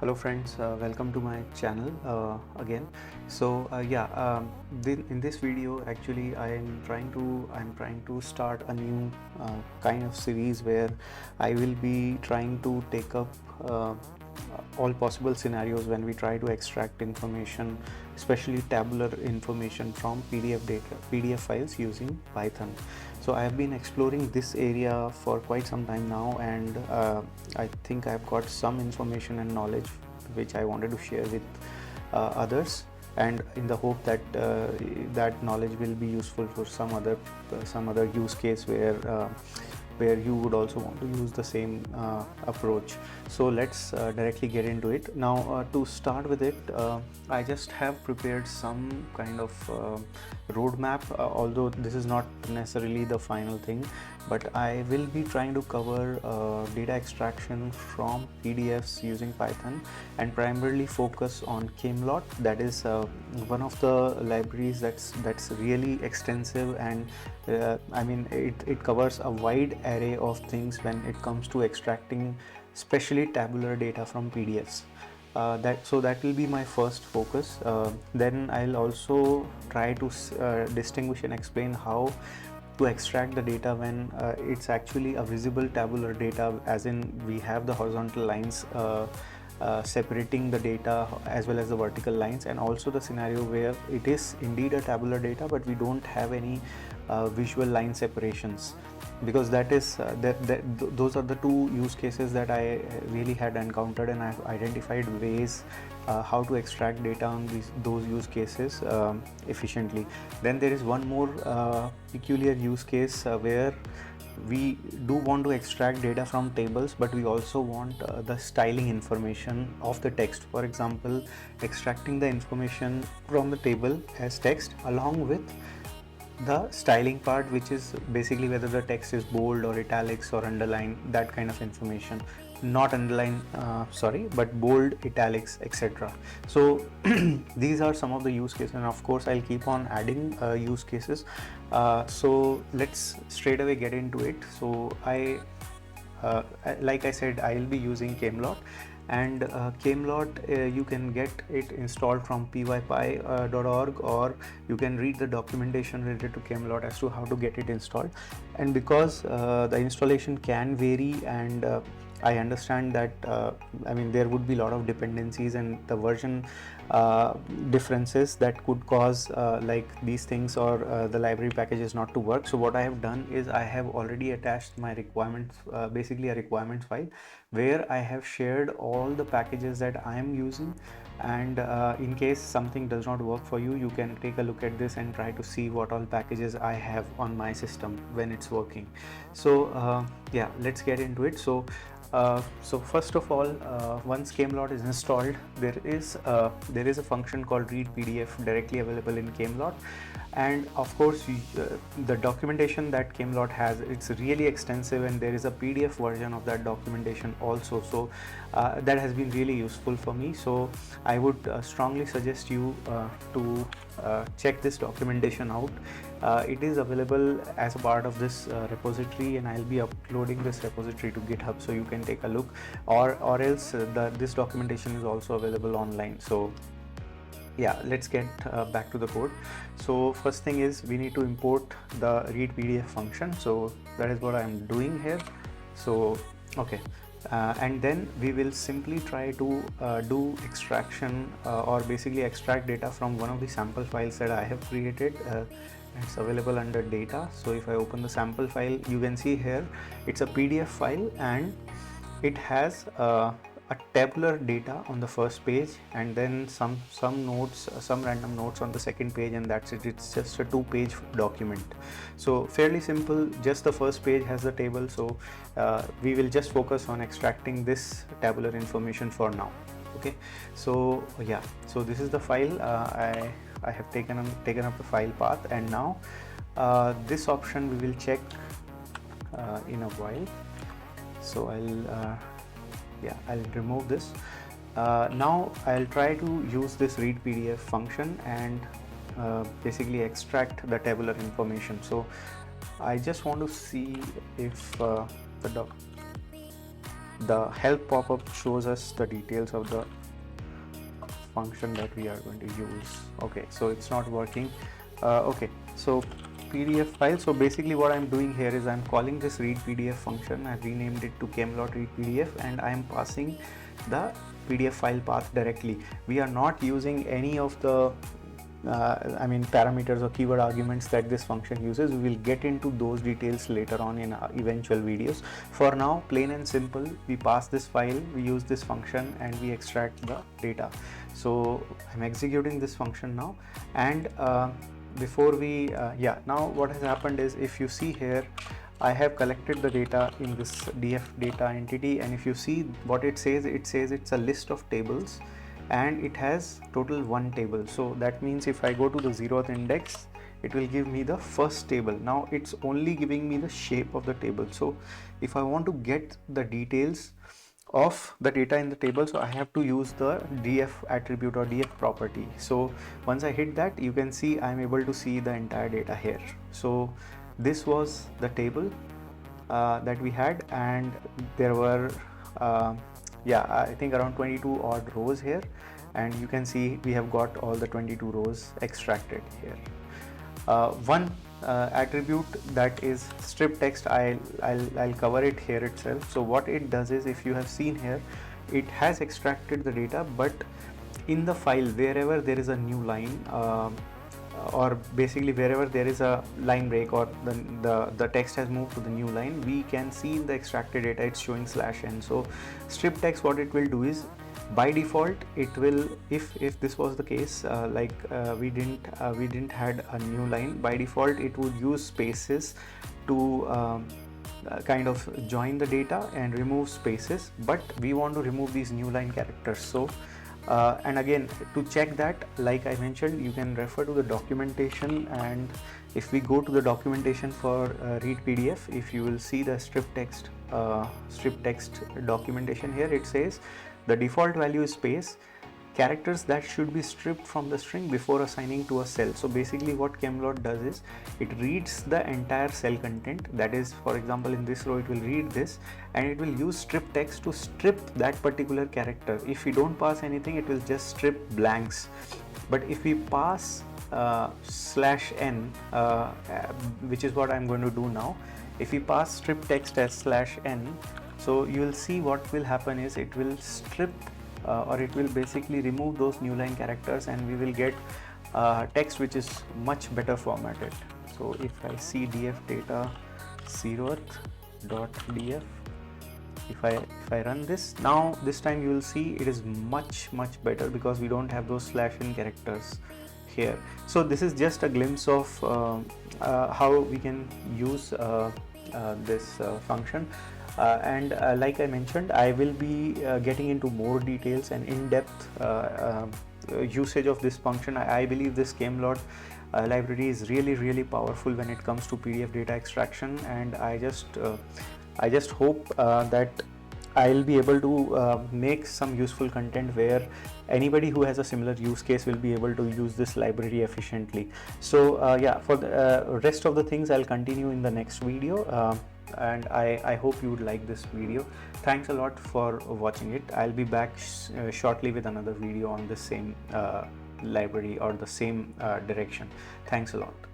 Hello friends, welcome to my channel again. In this video actually I'm trying to start a new kind of series where I will be trying to take up all possible scenarios when we try to extract information, especially tabular information from PDF files using Python. So I have been exploring this area for quite some time now, and I think I've got some information and knowledge which I wanted to share with others, and in the hope that that knowledge will be useful for some other use case where you would also want to use the same approach. So let's directly get into it. Now to start with it, I just have prepared some kind of roadmap, although this is not necessarily the final thing, but I will be trying to cover data extraction from PDFs using Python and primarily focus on Camelot. That is one of the libraries that's really extensive, and it covers a wide array of things when it comes to extracting especially tabular data from PDFs. That will be my first focus. Then I'll also try to distinguish and explain how to extract the data when it's actually a visible tabular data, as in we have the horizontal lines separating the data as well as the vertical lines, and also the scenario where it is indeed a tabular data but we don't have any visual line separations, because those are the two use cases that I really had encountered, and I've identified ways how to extract data on those use cases efficiently. Then there is one more peculiar use case where we do want to extract data from tables, but we also want the styling information of the text. For example, extracting the information from the table as text along with the styling part, which is basically whether the text is bold or italics or underline, that kind of information. Not underline, but bold, italics, etc. So these are some of the use cases, and of course I'll keep on adding use cases. So let's straight away get into it. So like I said, I'll be using Camelot, and Camelot, you can get it installed from pypy.org, or you can read the documentation related to Camelot as to how to get it installed. And because the installation can vary, and I understand that there would be a lot of dependencies and the version differences that could cause like these things, or the library packages not to work. So what I have done is I have already attached my requirements, basically a requirements file, where I have shared all the packages that I am using, and in case something does not work for you, you can take a look at this and try to see what all packages I have on my system when it's working. So let's get into it. So first of all, once Camelot is installed, there is a function called read PDF directly available in Camelot, and of course the documentation that Camelot has, it's really extensive, and there is a PDF version of that documentation also. So that has been really useful for me. So I would strongly suggest you to check this documentation out. It is available as a part of this repository, and I'll be uploading this repository to GitHub, so you can take a look, or else this documentation is also available online. So yeah, let's get back to the code. So first thing is we need to import the read PDF function. So that is what I'm doing here. So okay, and then we will simply try to do extraction, or basically extract data from one of the sample files that I have created. It's available under data. So if I open the sample file, you can see here it's a PDF file, and it has a tabular data on the first page, and then some notes, some random notes on the second page, and that's it. It's just a 2-page document. So fairly simple. Just the first page has the table. So we will just focus on extracting this tabular information for now. Okay, so yeah, so this is the file. I have taken up the file path, and now this option we will check in a while. So I'll remove this. Now I'll try to use this read PDF function and basically extract the tabular information. So I just want to see if the help pop-up shows us the details of the function that we are going to use. Okay, so it's not working. Okay, so PDF file. So basically what I'm doing here is I'm calling this read PDF function. I've renamed it to Camelot read PDF, and I'm passing the PDF file path directly. We are not using any of the parameters or keyword arguments that this function uses. We will get into those details later on in eventual videos. For now, plain and simple, we pass this file, we use this function, and we extract the data. So I'm executing this function now, and before we now what has happened is, if you see here, I have collected the data in this df data entity, and if you see what it says it's a list of tables, and it has total 1 table. So that means if I go to the 0th index, it will give me the first table. Now it's only giving me the shape of the table. So if I want to get the details of the data in the table, so I have to use the df attribute or df property. So once I hit that, you can see I'm able to see the entire data here. So this was the table that we had, and there were I think around 22 odd rows here, and you can see we have got all the 22 rows extracted here. One attribute, that is strip text, I'll cover it here itself. So what it does is, if you have seen here, it has extracted the data, but in the file, wherever there is a new line, or basically wherever there is a line break, or the text has moved to the new line, we can see in the extracted data it's showing /n. So strip text, what it will do is, by default it will, if this was the case, we didn't had a new line, by default it would use spaces to kind of join the data and remove spaces, but we want to remove these new line characters. So and again, to check that, like I mentioned, you can refer to the documentation, and if we go to the documentation for read PDF, if you will see the strip text documentation here, it says the default value is space, characters that should be stripped from the string before assigning to a cell. So basically what Camelot does is, it reads the entire cell content. That is, for example, in this row it will read this, and it will use strip text to strip that particular character. If we don't pass anything, it will just strip blanks. But if we pass /n, which is what I'm going to do now, if we pass strip text as /n, so you will see what will happen is, it will strip or it will basically remove those new line characters, and we will get text which is much better formatted. So if I see df data 0th.df, if I run this now, this time you will see it is much better, because we don't have those /n characters here. So this is just a glimpse of how we can use this function. Like I mentioned, I will be getting into more details and in-depth usage of this function. I believe this Camelot library is really powerful when it comes to PDF data extraction, and I just hope that I'll be able to make some useful content where anybody who has a similar use case will be able to use this library efficiently. So for the rest of the things I'll continue in the next video, and I hope you would like this video. Thanks a lot for watching it. I'll be back shortly with another video on the same library or the same direction. Thanks a lot.